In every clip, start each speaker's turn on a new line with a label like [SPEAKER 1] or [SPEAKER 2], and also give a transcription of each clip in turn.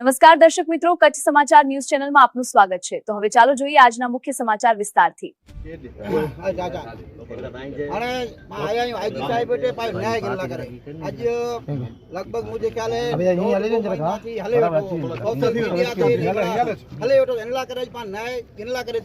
[SPEAKER 1] નમસ્કાર દર્શક મિત્રો, કચ્છ સમાચાર ન્યૂઝ ચેનલમાં આપનું સ્વાગત છે। તો હવે ચાલો જોઈએ આજના મુખ્ય સમાચાર વિસ્તારથી।
[SPEAKER 2] लगभग मुझे ख्याल है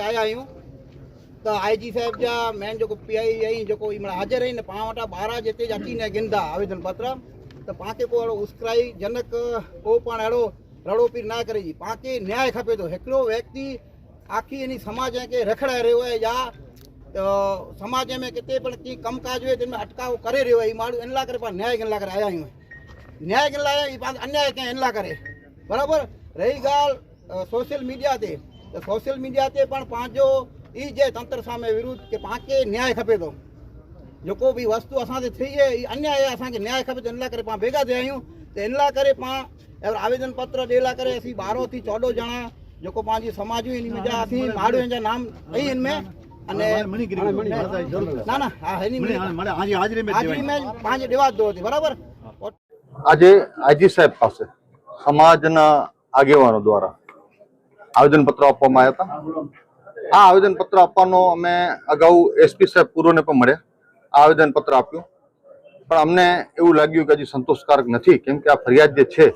[SPEAKER 2] आया हूँ तो IG साहब जा मैन जो PI आई जो हाजिर रही ने पाँ वटा 12 जेते अची ने गिंदा आवेदन पत्र तो पाके को उस्कराई जनक को पण अड़ो रड़ो पीर ना करे जी पाके न्याय खपे तो हिकिड़ो व्यक्ति आखी एनी समाज के रखड़ा रहियो है या तो समाज में किते पण की कमकाज हुए जिनमें अटकाव करे रहियो है ई माण्हू इन ला करे पाण न्याय गिन ला करे आया आहियूं। न्याय गिन ला ई पाण अन्याय के इन ला करे बराबर रही गाल सोशल मीडिया ते तो सोशल मीडिया ते पण पांजो ई जे तंत्र सामे विरुद्ध के पाके न्याय खपे तो जो को भी वस्तु असां ते थी है ई अन्याय असां के न्याय खपे तो इन ला करे पाण भेगा थिया आहियूं। तो इन ला करे पाण आवेदन पत्र डेला करे असी 12 થી 14 जना जो को पांजी समाज इन में जा असी माड़ू जा नाम ई इनमें अने ना ना हां हनी माने हाजिरी में पांच देवा दो थी बराबर।
[SPEAKER 3] आज आईजी साहेब पासे समाजना आगेवानो द्वारा आवेदन पत्र आपवामां आव्या हता। आ आवेदन पत्र आपवानो अमे अगाऊ एसपी साहेब पूर्वने पण मळ्या आवेदन पत्र आप्युं पण अमने एवुं लाग्युं के हजी संतोषकारक नथी केम के आ फरियाद जे छे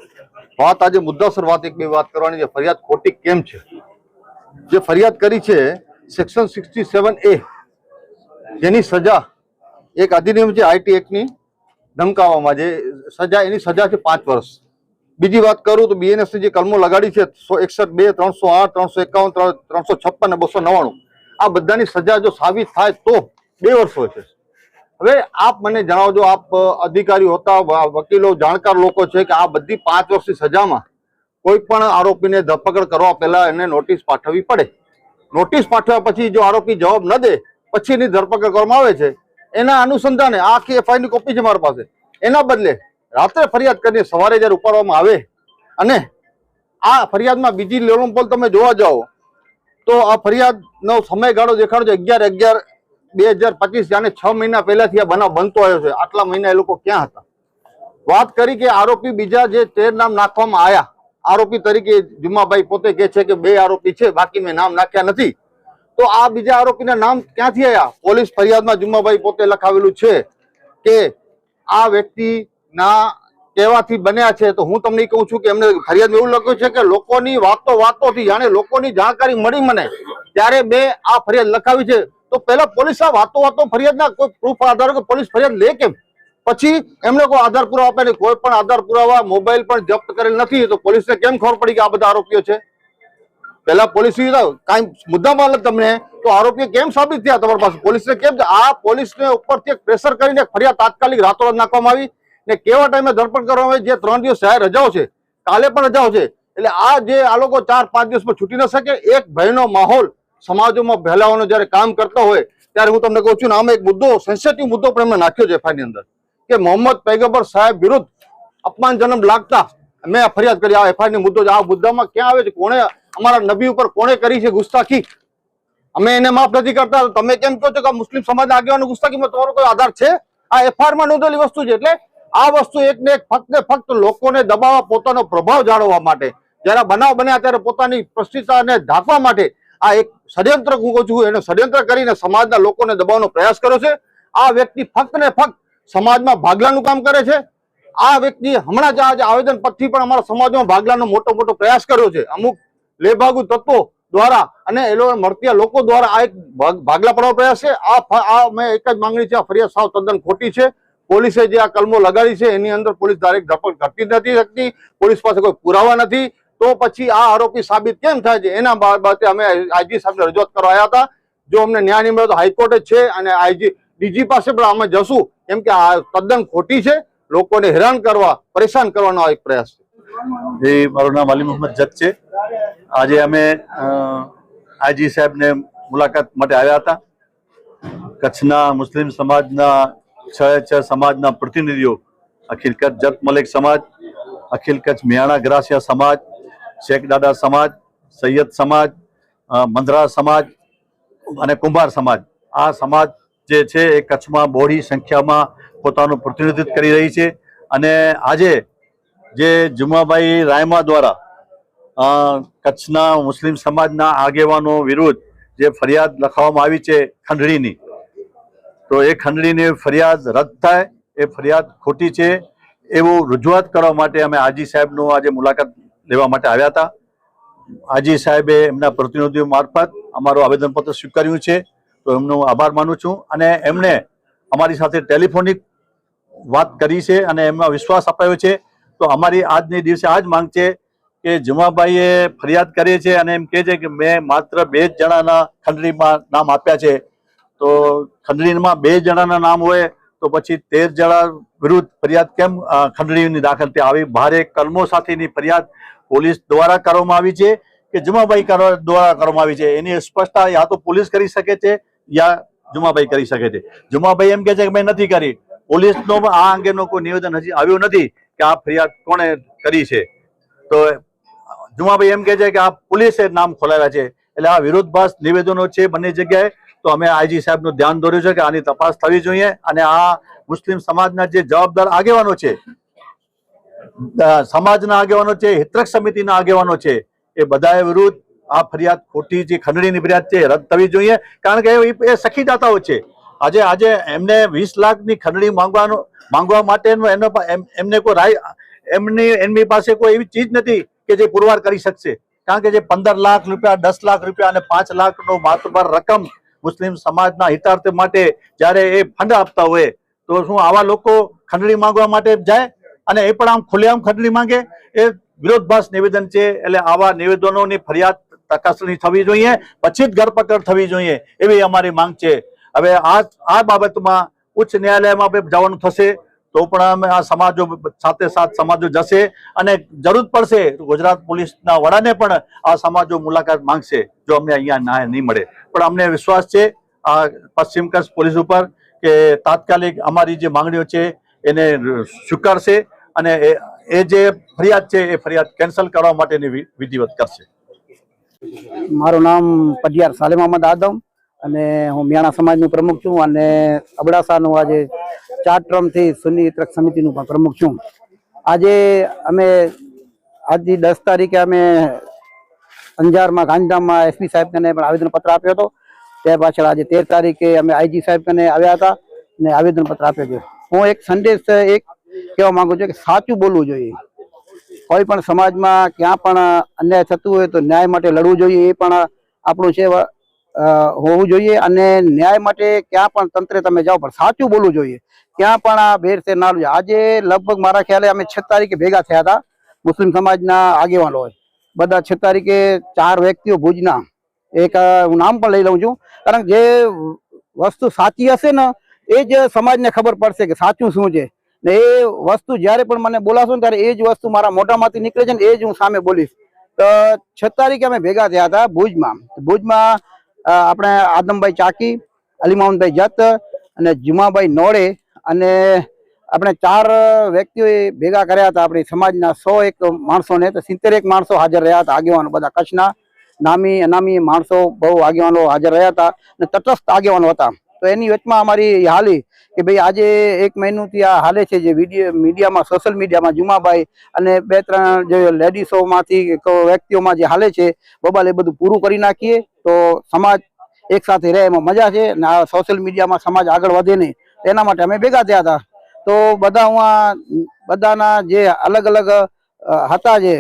[SPEAKER 3] बात आज मुद्दासर बात एक बे बात करवानी जे फरियाद खोटी केम छे। जे फरियाद करी छे सेक्शन 67A जेनी सजा एक अधिनियम छे आईटी एक्ट नी धमकावामां जे सजा एनी सजा छे 5 वर्ष। बीजी बात करूं तो बीएनएस ની જે કલમો લગાડી છે 161 2 308 351 356 અને 299 આ બધાની સજા જો સાબિત થાય તો 2 વર્ષ હોય છે। હવે આપ મને જણાવજો, આપ અધિકારી હોતા વકીલો જાણકાર લોકો છે કે આ બધી 5 વર્ષની સજામાં કોઈ પણ આરોપીને ધરપકડ કરવા પહેલા એને નોટિસ પાઠવવી પડે। નોટિસ પાઠવ્યા પછી જો આરોપી જવાબ ન દે પછીની ધરપકડ કરવામાં આવે છે। એના અનુસંધાને આખી એફઆઈઆર ની કોપી છે મારી પાસે। એના બદલે રાત્રે ફરિયાદ કરીને સવારે જ્યારે ઉપાડવામાં આવે અને આ ફરિયાદમાં બીજી લોલમપોલ તમે જોવા જાઓ તો આ ફરિયાદનો સમયગાળો દેખાડો છે 11/11/2025 यानी 6 महीना पहलाथी आ बनाव बनतो आव्यो छे। आटला महीना ए लोको क्यां हता? वात करी के आरोपी बीजा जे 13 नाम नाखवामां आया आरोपी तरीके जुम्माभाई पोते कहे छे के 2 आरोपी छे बाकी में नाम नाख्या नथी। तो आ बीजा आरोपीना नाम क्यांथी आया? पोलीस फरियादमां जुम्माभाई पोते लखावेलुं छे के आ व्यक्तिना कहेवाथी बन्या छे। तो हूँ तमने कहूं छुं के एमणे फरियादमां एवुं लख्युं छे के लोकोनी वातोथी जाणे लोकोनी जाणकारी मळी मने त्यारे मैं आ फरियाद लखावी छे। तो पहला पोलीस आ वातो फरियाद ना कोई प्रूफ आधार के पोलीस फरियाद ले केम पछी एमने कोई आधार पुरावा आपे कोई पण आधार पुरावा मोबाइल पण जप्त करेल नथी तो पोलीस ने केम खबर पड़ी के आ बधा आरोपीओ छे? पहला पोलीस काई मुद्दा मामला तमने तो आरोपी केम साबित थया तमारी पासे? पोलीस ने केम आ पोलीस ने उपरथी एक प्रेशर करीने फरियाद तात्कालिक रातोरात नाखवामां आवी ने केवा टाइमे धरपकड करवामां आवी जे 3 દિવસ जाहेर रजाओ छे काले पण रजाओ छे એટલે આ જે આ લોકો 4-5 દિવસમાં છૂટી ન શકે એક ભયનો માહોલ સમાજોમાં ફેલાવવાનો જ્યારે કામ કરતા હોય ત્યારે હું તમને કહું છું ને આમાં એક મુદ્દો સેન્સિટિવ મુદ્દો પણ એમણે નાખ્યો છે એફઆઈઆર ની અંદર કે મોહમ્મદ પૈગંબર સાહેબ વિરુદ્ધ અપમાનજનક લાગતા મેં આ ફરિયાદ કરી। આ એફઆઈઆર ની મુદ્દો આ મુદ્દામાં ક્યાં આવે છે? કોણે અમારા નબી ઉપર કોણે કરી છે ગુસ્તાખી? અમે એને માફ નથી કરતા તમે કેમ કહો છો કે મુસ્લિમ સમાજના આગેવાનો ગુસ્તાખીમાં તમારો કોઈ આધાર છે? આ એફઆઈઆર માં નોંધેલી વસ્તુ છે। એટલે આ વસ્તુ એક ને એક ફક્ત ને ફક્ત લોકોને દબાવવા પોતાનો પ્રભાવ જાળવવા માટે જ્યારે બનાવ બન્યા ત્યારે પોતાની પ્રતિષ્ઠાને ઢાંકવા માટે आ एक षड्यंत्र हूँ कहूँ छूं एने षड्यंत्र करीने समाजना लोकोने दबावनो प्रयास कर्यो छे। आ व्यक्ति फक्त ने फक्त समाजमां भागलानुं काम करे छे। आ व्यक्ति हमणां ज आज आवेदन पत्रथी पण अमारा समाजमां भागलानो मोटो मोटो प्रयास कर्यो छे अमुक लेभागु तत्वो द्वारा अने ए लोको मरतिया लोको द्वारा आ एक भागला पाडવાનો प्रयास छे। आ मैं एक ज मांगणी छे, आ फरियाद साव तद्दन खोटी छे। पोलीसे जे आ कलमो लगाड़ी छे एनी अंदर पोलीस डायरेक्ट धरपकड करती नथी सकती, पोलीस पासे कोई पुरावा नथी तो पछी आ आरोपी साबित केम थाय छे? एना बाबते अमे आईजी साहेबने रजूआत करवा आव्या हता। जो अमने न्याय नहीं मळ्यो तो हाईकोर्ट ज छे अने आईजी डीजी पासे पण अमे जशुं केम के आ तद्दन खोटी छे। लोकोने हैरान करवा परेशान करवानो आ एक प्रयास छे।
[SPEAKER 4] जी मारुं नाम अली मोहम्मद जत छे। आजे अमे आईजी साहेबने मुलाकात माटे आव्या हता। कच्छना मुस्लिम समाजना 6 समाजना प्रतिनिधिओ अखिल कच्छ जत मलिक समाज, अखिल कच्छ मियाणा ग्रासिया समाज, शेख दादा समाज, सैयद समाज, मंदरा समाज અને કુંભાર સમાજ આ સમાજ જે છે એ કચ્છમાં બહોળી સંખ્યામાં પોતાનું પ્રતિનિધિત્વ કરી રહી છે। અને આજે જે જુમાભાઈ રાયમા દ્વારા કચ્છના મુસ્લિમ સમાજના આગેવાનો વિરુદ્ધ જે ફરિયાદ લખવામાં આવી છે ખંડણીની, તો એ ખંડણીની ફરિયાદ રદ થાય, એ ફરિયાદ ખોટી છે એવું રજૂઆત કરવા માટે અમે આજી સાહેબનું આજે મુલાકાત લેવા માટે આવ્યા હતા. આજી સાહેબે એમના પ્રતિનિધિઓ મારફત અમારું આવેદનપત્ર સ્વીકાર્યું છે, તો એમનો આભાર માનું છું. અને એમણે અમારી સાથે ટેલિફોનિક વાત કરી છે અને એમનો વિશ્વાસ અપાયો છે. તો અમારી આજની દિવસે આ જ માંગ છે કે જુમાભાઈએ ફરિયાદ કરી છે અને એમ કહે છે કે મેં માત્ર 2 જણાના ખંડણીમાં નામ આપ્યા છે. તો ખંડણીમાં 2 જણાના નામ હોય તો પછી 13 જણા વિરુદ્ધ ફરિયાદ કેમ ખંડણીની દાખલ થઈ? આવી ભારે કલમો સાથેની ફરિયાદ પોલીસ દ્વારા કરવામાં આવી છે કે જુમાભાઈ દ્વારા કરવામાં આવી છે? એની સ્પષ્ટતા યા તો પોલીસ કરી શકે છે યા જુમાભાઈ કરી શકે છે. જુમાભાઈ એમ કહે છે કે મેં નથી કરી. પોલીસનો આ અંગેનો કોઈ નિવેદન હજી આવ્યું નથી કે આ ફરિયાદ કોણે કરી છે. તો જુમાભાઈ એમ કહે છે કે આ પોલીસે નામ ખોલાવ્યા છે. એટલે આ વિરોધાભાસ નિવેદનો છે બંને જગ્યાએ. તો અમે આઈજી સાહેબનું ધ્યાન દોર્યું છે કે આની તપાસ થવી જોઈએ અને આ મુસ્લિમ સમાજના જે જવાબદાર આગેવાનો છે, સમાજના આગેવાનો છે, હિતરક્ષ સમિતિના આગેવાનો છે, એ બધાએ વિરુદ્ધ આ ફરિયાદ ખોટી જે ખંડણીની ફરિયાદ છે રદ થવી જોઈએ. કારણ કે એ સખીદાતાઓ છે. આજે એમને 20 લાખની ખંડણી માંગવા માટેનો એમને કોઈ રાય એમની પાસે કોઈ એવી ચીજ નથી કે જે પુરવાર કરી શકશે. કારણ કે જે 15 લાખ રૂપિયા, 10 લાખ રૂપિયા અને 5 લાખનો માતબર રકમ મુસ્લિમ સમાજના હિતાર્થ માટે જ્યારે એ ફંડ આપતા હોય તો શું આવા લોકો ખંડણી માંગવા માટે જાય અને એ પણ આમ ખુલ્લેઆમ ખંડણી માંગે? એ વિરોધાભાસ નિવેદન છે. એટલે આવા નિવેદનોની ફરિયાદ ચકાસણી થવી જોઈએ, પછી જ ધરપકડ થવી જોઈએ એવી અમારી માંગ છે. હવે આ બાબતમાં ઉચ્ચ ન્યાયાલયમાં જવાનું થશે તો પણ અમે આ સમાજો સાથે સમાજો જશે અને જરૂર પડશે ગુજરાત પોલીસના વડાને પણ આ સમાજો મુલાકાત માંગશે જો અમને અહીંયા ન્યાય નહીં મળે. પણ અમને વિશ્વાસ છે આ પશ્ચિમ કચ્છ પોલીસ ઉપર કે તાત્કાલિક અમારી જે માંગણીઓ છે એને સ્વીકારશે અને એ જે ફરિયાદ છે એ ફરિયાદ કેન્સલ કરવા માટેની વિધિવત કરશે.
[SPEAKER 5] મારું નામ પઢિયાર સાલેમ અહમદ આદમ અને હું મિયાણા સમાજનું પ્રમુખ છું અને અબડાસાનું આજે 4 ટર્મથી સુન્ની હિતરક્ષ સમિતિનું પણ પ્રમુખ છું. આજે અમે આજની 10 તારીખે અમે અંજારમાં ગાંધીધામમાં એસપી સાહેબને પણ આવેદનપત્ર આપ્યો હતો. ત્યાર પાછળ આજે 13 તારીખે અમે આઈજી સાહેબને આવ્યા હતા અને આવેદનપત્ર આપ્યો છે. હું એક સંદેશ કહેવા માંગુ છું કે સાચું બોલવું જોઈએ. કોઈ પણ સમાજમાં ક્યાં પણ અન્યાય થતું હોય તો ન્યાય માટે લડવું જોઈએ, એ પણ આપણું છે હોવું જોઈએ. અને ન્યાય માટે ક્યાં પણ તંત્રે તમે જાઓ પણ સાચું બોલવું જોઈએ, ક્યાં પણ આ ભેરસેર ના જોઈએ. આજે લગભગ મારા ખ્યાલે અમે 6 તારીખે ભેગા થયા હતા મુસ્લિમ સમાજના આગેવાનો હોય બધા. 6 તારીખે 4 વ્યક્તિઓ ભુજના, એક હું નામ પણ લઈ લઉં છું, કારણ કે જે વસ્તુ સાચી હશે ને એ જ સમાજને ખબર પડશે કે સાચું શું છે. ને એ વસ્તુ જ્યારે પણ મને બોલાશો ને ત્યારે એ જ વસ્તુ મારા મોઢામાંથી નીકળે છે ને એ જ હું સામે બોલીશ. તો 6 તારીખે અમે ભેગા થયા હતા ભુજમાં. આપણે આદમભાઈ ચાકી, અલીમામભાઈ જત અને જુમાભાઈ નોડે અને આપણે 4 વ્યક્તિઓએ ભેગા કર્યા હતા. આપણી સમાજના 101 માણસોને, તો 71 માણસો હાજર રહ્યા હતા, આગેવાનો બધા કચ્છના નામી અનામી માણસો બહુ આગેવાનો હાજર રહ્યા હતા અને તટસ્થ આગેવાનો હતા. તો એની વચમાં અમારી હાલી કે ભાઈ આજે 1 મહિનાથી આ હાલે છે જે મીડિયામાં, સોશિયલ મીડિયામાં જુમાભાઈ અને 2-3 જે લેડીસોમાંથી વ્યક્તિઓમાં જે હાલે છે બબાલ, એ બધું પૂરું કરી નાખીએ તો સમાજ એક સાથે રહે, એમાં મજા છે. ને આ સોશિયલ મીડિયામાં સમાજ આગળ વધે નહીં, એના માટે અમે ભેગા થયા હતા. તો બધાના જે અલગ અલગ હતા જે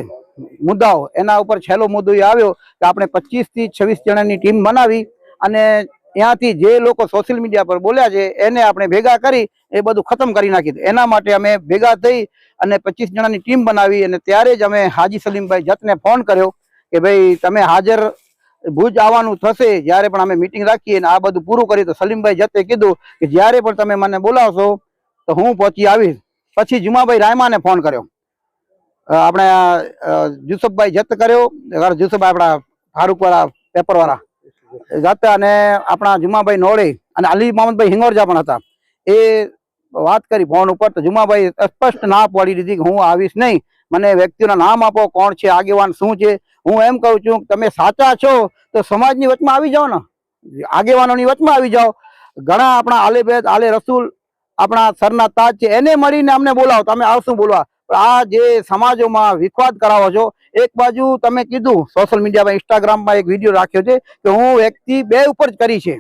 [SPEAKER 5] મુદ્દાઓ, એના ઉપર છેલ્લો મુદ્દો એ આવ્યો કે આપણે 25 થી 26 જણાની ટીમ બનાવી અને ત્યાંથી જે લોકો સોશિયલ મીડિયા પર બોલ્યા છે એને આપણે ભેગા કરી એ બધું ખતમ કરી નાખ્યું. એના માટે અમે ભેગા થઈ અને 25 જણાની ટીમ બનાવી અને ત્યારે જ અમે હાજી સલીમભાઈ જતને ફોન કર્યો કે ભાઈ તમે હાજર ભુજ આવવાનું થશે જ્યારે પણ અમે મીટિંગ રાખીએ અને આ બધું પૂરું કરી. તો સલીમભાઈ જતે કીધું કે જ્યારે પણ તમે મને બોલાવશો તો હું પહોંચી આવીશ. પછી જુમાભાઈ રાયમાને ફોન કર્યો, આપણે જુસફભાઈ જત કર્યો, જુસફભાઈ આપણા ફારૂકવાળા પેપરવાળા જત, અને આપણા જુમાભાઈ નોડે અને અલી મોહમ્મદભાઈ હિંગોરજા પણ હતા. એ વાત કરી ફોન ઉપર. તો જુમાભાઈ સ્પષ્ટ ના પાડી દીધી કે હું આવીશ નહીં, મને વ્યક્તિઓના નામ આપો, કોણ છે આગેવાન, શું છે. હું એમ કહું છું કે તમે સાચા છો તો સમાજની વચમાં આવી જાઓ ને, આગેવાનોની વચમાં આવી જાઓ. ઘણા આપણા આલે બેત, આલે રસૂલ, આપણા સરના તાજ છે, એને મળીને અમને બોલાવો તો અમે આવશું બોલવા. આ જે સમાજોમાં વિખવાદ કરાવો છો, એક બાજુ તમે કીધું સોશિયલ મીડિયામાં ઇન્સ્ટાગ્રામમાં એક વિડીયો રાખ્યો છે કે હું વ્યક્તિ બે ઉપર જ કરી છે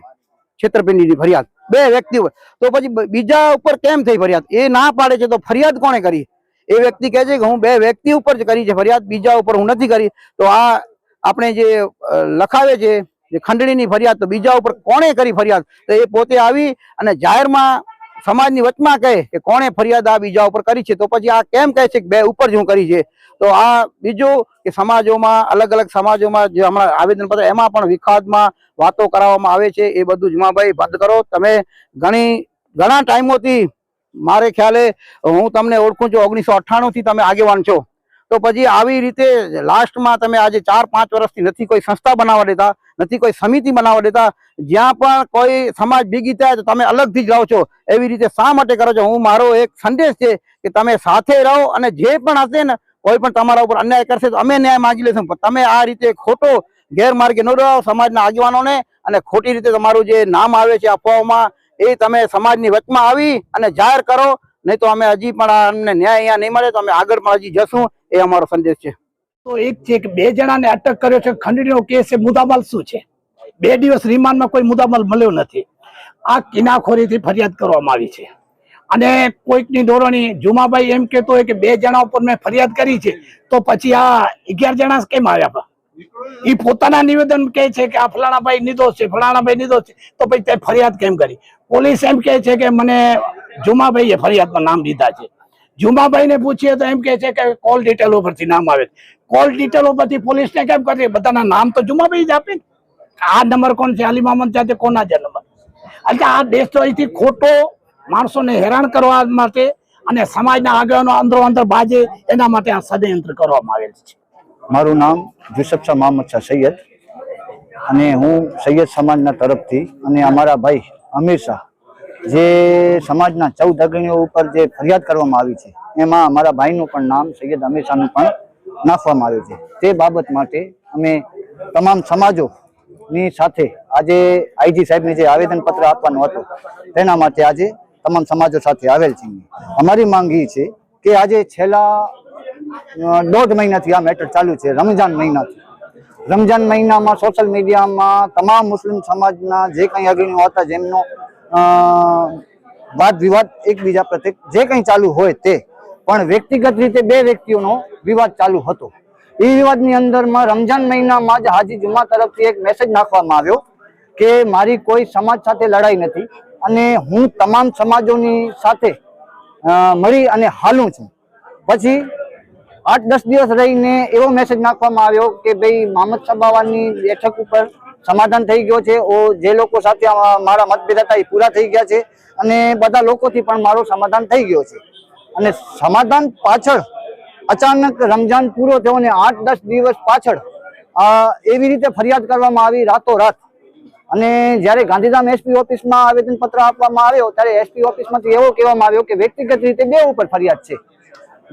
[SPEAKER 5] છેતરપિંડીની ફરિયાદ, બે વ્યક્તિ ઉપર, તો પછી બીજા ઉપર કેમ થઈ ફરિયાદ? એ ના પાડે છે તો ફરિયાદ કોણે કરી? એ વ્યક્તિ કહે છે કે હું બે વ્યક્તિ ઉપર જ કરી છે ફરિયાદ, બીજા ઉપર હું નથી કરી. તો આ આપણે જે લખાવે છે જે ખંડણીની ફરિયાદ, તો બીજા ઉપર કોણે કરી ફરિયાદ? તો એ પોતે આવી અને જાહેરમાં સમાજની વચમાં કહે કે કોણે ફરિયાદ આ બીજા ઉપર કરી છે, તો પછી આ કેમ કહે છે કે બે ઉપર જ હું કરી છે? તો આ બીજું કે સમાજોમાં, અલગ અલગ સમાજોમાં જે હમણાં આવેદનપત્ર, એમાં પણ વિખવાદમાં વાતો કરાવવામાં આવે છે. એ બધું જમાભાઈ બંધ કરો. તમે ઘણા ટાઈમોથી, મારે ખ્યાલે હું તમને ઓળખું છું, 1998 થી તમે આગેવાન છો, તો પછી આવી રીતે લાસ્ટમાં તમે આજે 4-5 વર્ષથી નથી કોઈ સંસ્થા બનાવવા દેતા, નથી કોઈ સમિતિ બનાવવા દેતા. જ્યાં પણ કોઈ સમાજ ભેગી થાય તો તમે અલગથી જ રહો છો. એવી રીતે શા માટે કરો છો? હું, મારો એક સંદેશ છે કે તમે સાથે રહો, અને જે પણ હશે ને, કોઈ પણ તમારા ઉપર અન્યાય કરશે તો અમે ન્યાય માંગી લેશું. તમે આ રીતે ખોટો ગેરમાર્ગે ન રહો સમાજના આગેવાનોને, અને ખોટી રીતે તમારું જે નામ આવે છે અફવાઓમાં, એ તમે સમાજની વચમાં આવી અને જાહેર કરો. નહીં તો અમે હજી પણ અમને ન્યાય અહીંયા નહીં મળે તો અમે આગળ પણ હજી જશું. એ અમારો સંદેશ છે.
[SPEAKER 6] તો એક છે કે 2 જણાને અટક કર્યો છે, ખંડણીનો કેસ છે, મુદ્દામાલ શું છે? 2 દિવસ રિમાન્ડમાં કોઈ મુદ્દામાલ મળ્યો નથી. આ કિનાખોરીથી ફરિયાદ કરવામાં આવી છે. અને કોઈકની ધોરણી જુમાભાઈ એમ કહેતો હોય કે 2 જણા ઉપર મેં ફરિયાદ કરી છે, તો પછી આ 11 જણા કેમ આવ્યા? એ પોતાના નિવેદન કહે છે કે આ ફલાણાભાઈ નિર્દોષ છે, ફલાણાભાઈ નિર્દોષ છે, તો પછી તે ફરિયાદ કેમ કરી? પોલીસ એમ કહે છે કે મને જુમાભાઈએ ફરિયાદમાં નામ દીધા છે. જુમાભાઈ ને પૂછીએ તો એમ કે છે કે કોલ ડિટેલો પરથી નામ આવે. કોલ ડિટેલો પરથી પોલીસને કેમ કરશે? બધાના નામ તો જુમાભાઈ જ આપે ને. આ નંબર કોણ છે? અલી મામદ સાથે કોના છે નંબર? એટલે આ દેશ તો અહીંથી ખોટો માણસોને હેરાન કરવા માટે અને સમાજના આગેવાનો અંદરો અંદર બાજે એના માટે આ ષડયંત્ર કરવામાં આવેલ છે.
[SPEAKER 7] મારું નામ યુસુફ શાહ મોહમ્મદ શાહ સૈયદ, અને હું સૈયદ સમાજના તરફથી, અને અમારા ભાઈ અમીર શાહ, જે સમાજના 14 અગ્રણીઓ ઉપર જે ફરિયાદ કરવામાં આવી છે, એમાં અમારા ભાઈનું પણ નામ સૈયદ અમીર શાહનું પણ નાખવામાં આવ્યું છે. તે બાબત માટે અમે તમામ સમાજોની સાથે આજે આઈજી સાહેબને જે આવેદનપત્ર આપવાનું હતું, તેના માટે આજે તમામ સમાજો સાથે આવેલ છે. અમારી માંગ એ છે કે આજે છેલ્લા 1.5 મહિનાથી આ મેટર ચાલુ છે, રમજાન મહિનાથી. રમજાન મહિનામાં સોશિયલ મીડિયામાં તમામ મુસ્લિમ સમાજના જે કંઈ અગ્રણીઓ હતા, જેમનો વાદ વિવાદ એકબીજા પ્રત્યે જે કંઈ ચાલુ હોય તે, પણ વ્યક્તિગત રીતે 2 વ્યક્તિઓનો વિવાદ ચાલુ હતો. એ વિવાદની અંદરમાં રમજાન મહિનામાં જ હાજી જુમા તરફથી એક મેસેજ નાખવામાં આવ્યો કે મારી કોઈ સમાજ સાથે લડાઈ નથી, અને હું તમામ સમાજોની સાથે મળી અને હાલું છું. પછી 8-10 દિવસ રહીને એવો મેસેજ નાખવામાં આવ્યો કે ભાઈ મહમદ સબાવાની બેઠક ઉપર સમાધાન થઈ ગયો છે, જે લોકો સાથે મારા મતભેદ હતા એ પૂરા થઈ ગયા છે, અને બધા લોકોથી પણ મારું સમાધાન થઈ ગયો છે. અને સમાધાન પાછળ અચાનક રમજાન પૂરો થયો ને 8-10 દિવસ પાછળ એવી રીતે ફરિયાદ કરવામાં આવી રાતોરાત. અને જ્યારે ગાંધીધામ એસપી ઓફિસમાં આવેદનપત્ર આપવામાં આવ્યો, ત્યારે એસપી ઓફિસમાંથી એવો કહેવામાં આવ્યો કે વ્યક્તિગત રીતે 2 ઉપર ફરિયાદ છે,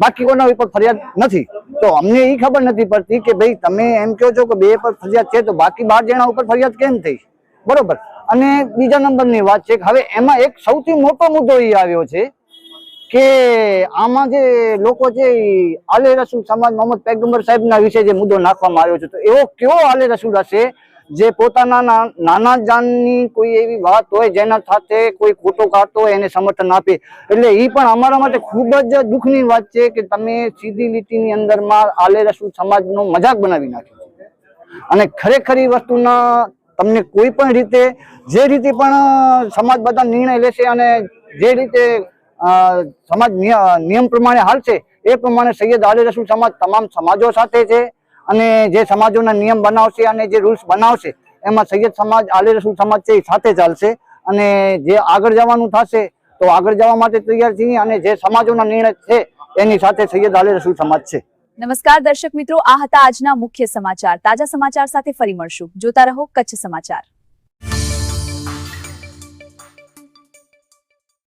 [SPEAKER 7] બાકી કોના ઉપર ફરિયાદ નથી. તો અમને એ ખબર નથી પડતી કે ભાઈ તમે એમ કહો છો કે 2 પર ફરિયાદ છે, તો બાકી 12 જણા ઉપર ફરિયાદ કેમ થઈ? બરોબર. અને બીજા નંબરની વાત છે કે હવે એમાં એક સૌથી મોટો મુદ્દો એ આવ્યો છે કે આમાં જે લોકો છે, આલે રસૂલ સમાજ મોહમ્મદ પૈગંબર સાહેબના વિશે જે મુદ્દો નાખવામાં આવ્યો છે, તો એવો કેવો આલે રસૂલ હશે જે પોતાના નાના જાનની કોઈ એવી વાત હોય જેના સાથે કોઈ ખોટો કાઢતો હોય એને સમર્થન આપે? એટલે એ પણ અમારા માટે ખૂબ જ દુઃખની વાત છે કે તમે સીધી લીટીની અંદરમાં આલે રસૂલ સમાજનો મજાક બનાવી નાખ્યો છે. અને ખરેખર એ વસ્તુના તમને કોઈ પણ રીતે, જે રીતે પણ સમાજ બધા નિર્ણય લેશે અને જે રીતે સમાજ નિયમ પ્રમાણે હાલશે, એ પ્રમાણે સૈયદ આલે રસૂલ સમાજ તમામ સમાજો સાથે છે. અને જે સમાજોના નિયમ બનાવશે અને જે રૂલ્સ બનાવશે, એમાં સૈયદ સમાજ આલે રસૂલ સમાજ છે એ સાથે ચાલશે. અને જે આગળ જવાનું થશે તો આગળ જવા માટે તૈયાર છીએ, અને જે સમાજોના નિર્ણય છે એની સાથે સૈયદ આલે રસૂલ સમાજ છે.
[SPEAKER 1] નમસ્કાર દર્શક મિત્રો, આ હતા આજના મુખ્ય સમાચાર. તાજા સમાચાર સાથે ફરી મળશું. જોતા રહો કચ્છ સમાચાર.